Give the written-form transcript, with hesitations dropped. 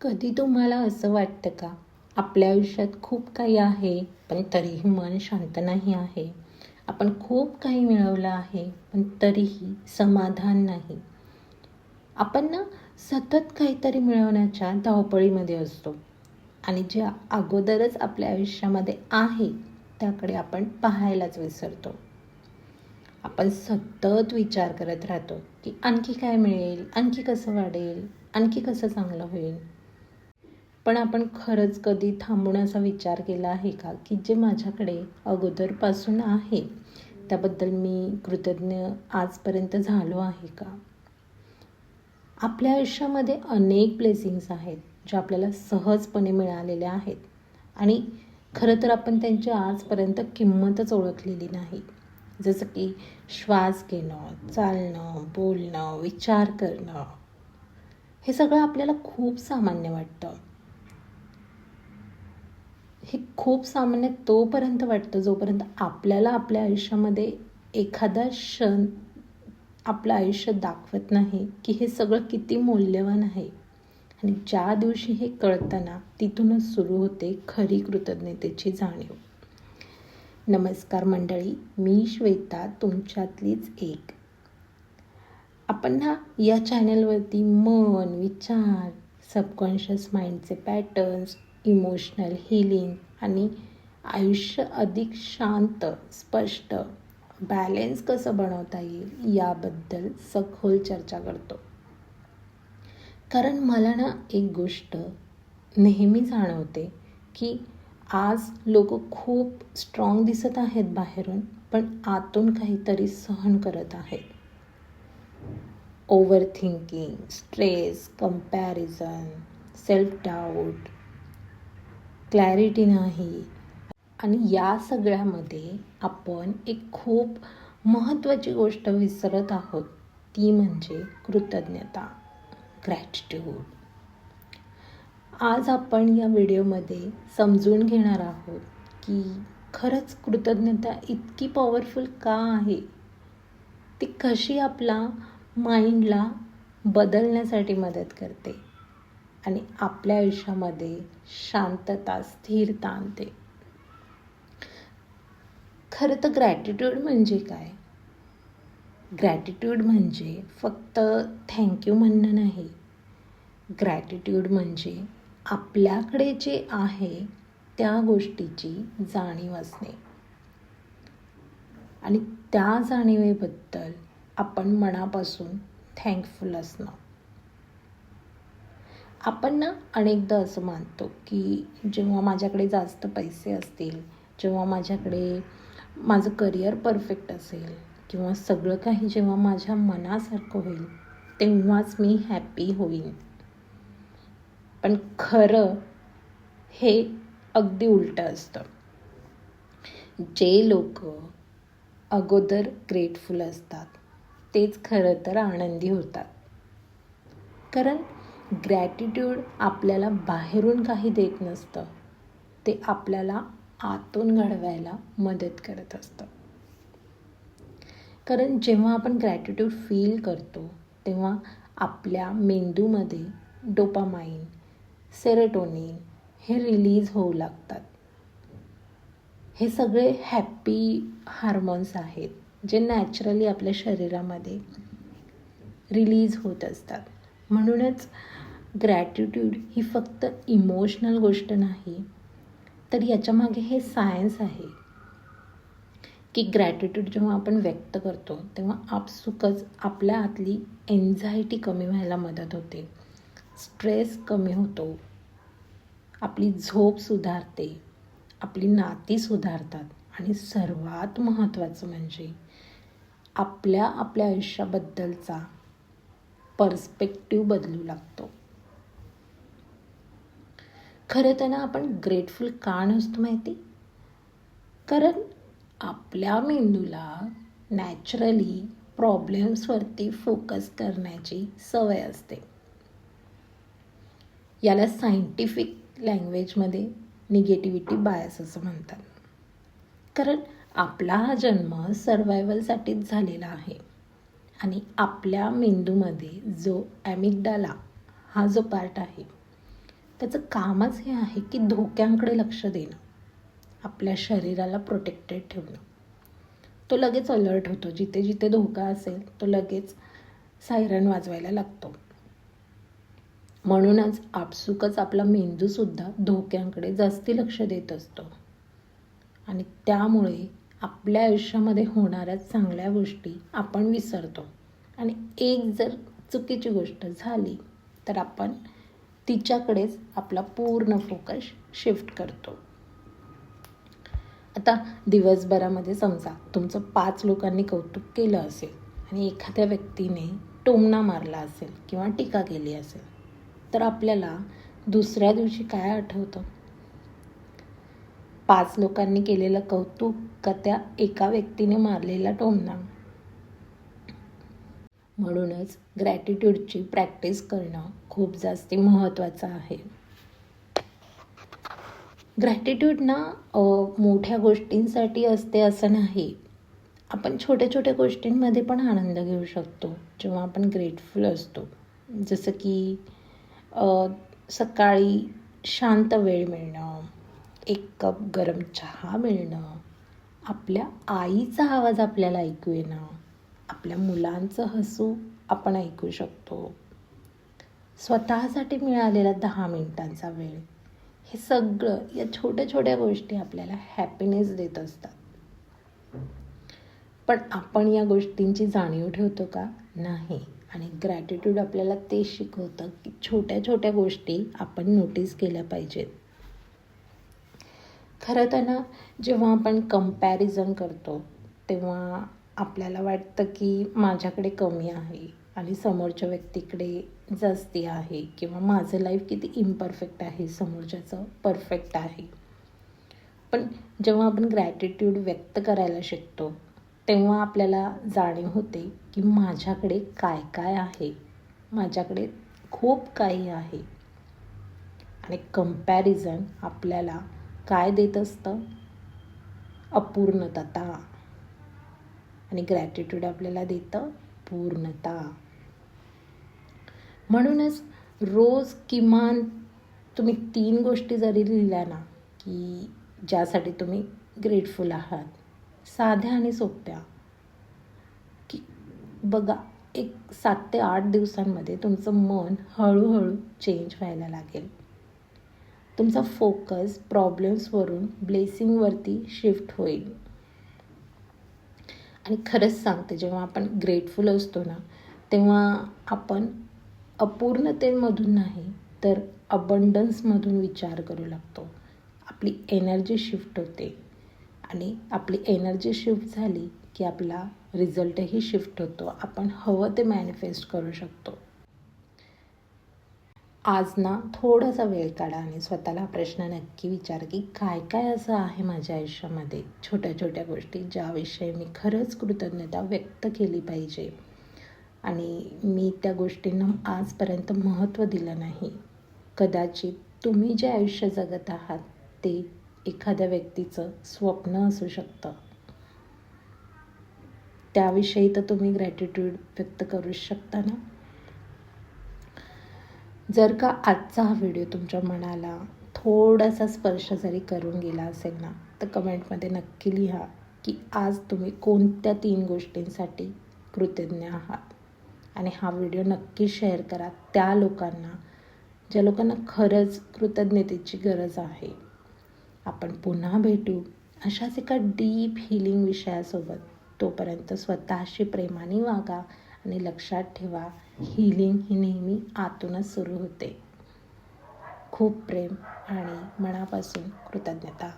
कधी तुम्हाला असं वाटतं का, आपल्या आयुष्यात खूप काही आहे पण तरीही मन शांत नाही आहे. आपण खूप काही मिळवलं आहे पण तरीही समाधान नाही. आपण सतत काहीतरी मिळवण्याच्या धावपळीमध्ये असतो आणि जे अगोदरच आपल्या आयुष्यामध्ये आहे त्याकडे आपण पाहायलाच विसरतो. आपण सतत विचार करत राहतो की आणखी काय मिळेल, आणखी कसं वाढेल, आणखी कसं चांगलं होईल. पण आपण खरंच कधी थांबून असा विचार केला आहे का, की जे माझ्याकडे अगोदरपासून आहे त्याबद्दल मी कृतज्ञ आजपर्यंत झालो आहे का? आपल्या आयुष्यामध्ये अनेक ब्लेसिंग्स आहेत जे आपल्याला सहजपणे मिळालेल्या आहेत आणि खरं तर आपण त्यांची आजपर्यंत किंमतच ओळखलेली नाही. जसं की श्वास घेणं, चालणं, बोलणं, विचार करणं, हे सगळं आपल्याला खूप सामान्य वाटतं. हे खूप सामान्य तोपर्यंत वाटतं जोपर्यंत आपल्याला आपल्या आयुष्यामध्ये एखादा क्षण आपलं आयुष्य दाखवत नाही की हे सगळं किती मौल्यवान आहे. आणि ज्या दिवशी हे कळतं ना, तिथूनच सुरू होते खरी कृतज्ञतेची जाणीव. नमस्कार मंडळी, मी श्वेता, तुमच्यातलीच एक. आपण या चॅनलवरती मन, विचार, सबकॉन्शियस माइंडचे पॅटर्न्स, इमोशनल हीलिंग आणि आयुष्य अधिक शांत, स्पष्ट, बॅलेन्स कसं बनवता येईल याबद्दल सखोल चर्चा करतो. कारण मला एक गोष्ट नेहमी जाणवते की आज लोक खूप स्ट्रॉंग दिसत आहेत बाहेरून, पण आतून काहीतरी सहन करत आहेत. Over thinking, stress, comparison, self doubt, clarity नाही. आणि या सगळ्यामध्ये आपण एक खूप महत्त्वाची गोष्ट विसरत आहोत, ती म्हणजे कृतज्ञता, ग्रॅटिट्यूड. आज आपण या व्हिडिओमध्ये समजून घेणार आहोत की खरंच कृतज्ञता इतकी पॉवरफुल का आहे, ती कशी आपला माइंडला बदलण्यासाठी मदत करते आणि आपल्या आयुष्यामध्ये शांतता, स्थिरता आणते. खरं तर ग्रॅटिट्यूड म्हणजे काय? ग्रॅटिट्यूड म्हणजे फक्त थँक्यू म्हणणं नाही. ग्रॅटिट्यूड म्हणजे आपल्याकडे जे आहे त्या गोष्टीची जाणीव असणे आणि त्या जाणीवेबद्दल आपण मनापासून थँकफुल असणं. आपण अनेकदा असं मानतो की जेव्हा माझ्याकडे जास्त पैसे असतील, जेव्हा माझ्याकडे माझं करिअर परफेक्ट असेल किंवा सगळं काही जेव्हा माझ्या मनासारखं होईल तेव्हाच मी हॅपी होईन. पण खरं हे अगदी उलटं असतं. जे लोक अगोदर ग्रेटफुल असतात तेच खरं तर आनंदी होतात. कारण ग्रॅटिट्यूड आपल्याला बाहेरून काही देत नसतं, ते आपल्याला आतून घडवायला मदत करत असतं. कारण जेव्हा आपण ग्रॅटिट्यूड फील करतो तेव्हा आपल्या मेंदूमध्ये डोपामाइन, सेरोटोनिन हे रिलीज होऊ लागतात. हे सगळे हॅपी हार्मोन्स आहेत जे नॅचरली आपल्या शरीरामध्ये रिलीज होत असतात. म्हणूनच ग्रॅटिट्यूड ही फक्त इमोशनल गोष्ट नाही, तर याच्यामागे हे सायन्स आहे की ग्रॅटिट्यूड जेव्हा आपण व्यक्त करतो तेव्हा आपसुकच आपल्या आतली एन्झायटी कमी व्हायला मदत होते, स्ट्रेस कमी होतो, आपली झोप सुधारते, आपली नाती सुधारतात आणि सर्वात महत्त्वाचं म्हणजे आपल्या आयुष्याबद्दलचा पर्स्पेक्टिव्ह बदलू लागतो. खरं तर आपण ग्रेटफुल का नसतो माहिती? कारण आपल्या मेंदूला नॅचरली प्रॉब्लेम्सवरती फोकस करण्याची सवय असते. याला सायंटिफिक लँग्वेजमध्ये निगेटिव्हिटी बायस असं म्हणतात. कारण आपला हा जन्म सर्वायवलसाठीच झालेला आहे आणि आपल्या मेंदूमध्ये जो ॲमिग्डाला हा जो पार्ट आहे त्याचं कामच हे आहे की धोक्यांकडे लक्ष देणं, आपल्या शरीराला प्रोटेक्टेड ठेवणं. तो लगेच अलर्ट होतो. जिथे जिथे धोका असेल तो लगेच सायरन वाजवायला लागतो. म्हणूनच आपसुकच आपला मेंदूसुद्धा धोक्यांकडे जास्ती लक्ष देत असतो. आणि त्यामुळे आपल्या आयुष्यामध्ये होणाऱ्या चांगल्या गोष्टी आपण विसरतो. आणि एक जर चुकीची गोष्ट झाली तर आपण तिच्याकडेच आपला पूर्ण फोकस शिफ्ट करतो. आता दिवसभरामध्ये समजा तुमचं 5 लोकांनी कौतुक केलं असेल आणि एखाद्या व्यक्तीने टोमणा मारला असेल किंवा टीका केली असेल, तर आपल्याला दुसऱ्या दिवशी काय आठवतं? 5 लोकांनी केलेलं कौतुक का त्या एका व्यक्तीने मारलेला टोमणा? म्हणूनच ग्रॅटिट्यूडची प्रॅक्टिस करणं खूप जास्त महत्त्वाचं आहे. ग्रॅटिट्यूड ना मोठ्या गोष्टींसाठी असते असं नाही. आपण छोट्या छोट्या गोष्टींमध्ये पण आनंद घेऊ शकतो जेव्हा आपण ग्रेटफुल असतो. जसं की सकाळी शांत वेळ मिळणं, 1 कप गरम चहा मिळणं, आपल्या आईचा आवाज आपल्याला ऐकू येणं, आपल्या मुलांचं हसू आपण ऐकू शकतो, स्वतःसाठी मिळालेला 10 मिनिटांचा वेळ, हे सगळं या छोट्या छोट्या गोष्टी आपल्याला हॅपीनेस देत असतात. पण आपण या गोष्टींची जाणीव ठेवतो का? नाही. आणि ग्रॅटिट्यूड आपल्याला ते शिकवतं की छोट्या छोट्या गोष्टी आपण नोटीस केल्या पाहिजेत. खरं तर ना, जेव्हा आपण कंपॅरिझन करतो तेव्हा आपल्याला वाटतं की माझ्याकडे कमी आहे आणि समोरच्या व्यक्तीकडे जास्ती आहे, किंवा माझं लाईफ किती इम्परफेक्ट आहे, समोरच्याचं परफेक्ट आहे. पण जेव्हा आपण ग्रॅटिट्यूड व्यक्त करायला शिकतो तेव्हा आपल्याला जाणीव होते की माझ्याकडे काय काय आहे, माझ्याकडे खूप काही आहे. आणि कंपॅरिझन आपल्याला काय देत असतं? अपूर्णता. आणि ग्रॅटिट्यूड आपल्याला देतं पूर्णता. म्हणूनच रोज किमान तुम्ही 3 गोष्टी जरी लिहिल्या ना की ज्यासाठी तुम्ही ग्रेटफुल आहात, साध्या आणि सोप्या, की बघा, एक 7 ते 8 दिवसांमध्ये तुमचं मन हळूहळू चेंज व्हायला लागेल. तुमचा फोकस प्रॉब्लेम्सवरून ब्लेसिंगवरती शिफ्ट होईल. आणि खरंच सांगते, जेव्हा आपण ग्रेटफुल असतो ना तेव्हा आपण अपूर्णतेमधून नाही तर अबंडन्समधून विचार करू लागतो. आपली एनर्जी शिफ्ट होते आणि आपली एनर्जी शिफ्ट झाली की आपला रिझल्टही शिफ्ट होतो. आपण हवं ते मॅनिफेस्ट करू शकतो. आज ना थोडासा वेळ काढा आणि स्वतःला प्रश्न नक्की विचार की काय काय असं आहे माझ्या आयुष्यामध्ये, छोट्या छोट्या गोष्टी ज्याविषयी मी खरंच कृतज्ञता व्यक्त केली पाहिजे आणि मी त्या गोष्टींना आजपर्यंत महत्त्व दिलं नाही. कदाचित तुम्ही जे आयुष्य जगत आहात ते एखाद्या व्यक्तीचं स्वप्न असू शकतं. त्याविषयी तर तुम्ही ग्रॅटिट्यूड व्यक्त करू शकता ना. जर का आजचा हा व्हिडिओ तुमच्या मनाला थोडासा स्पर्श जरी करून गेला असेल ना, तर कमेंटमध्ये नक्की लिहा की आज तुम्ही कोणत्या 3 गोष्टींसाठी कृतज्ञ आहात. आणि हा व्हिडिओ नक्की शेअर करा त्या लोकांना ज्या लोकांना खरंच कृतज्ञतेची गरज आहे. आपण पुन्हा भेटू अशाच एका डीप हिलिंग विषयासोबत. तोपर्यंत स्वतःशी प्रेमाने वागा आणि लक्षात ठेवा, हिलिंग ही नेहमी आतूनच सुरू होते. खूप प्रेम आणि मनापासून कृतज्ञता.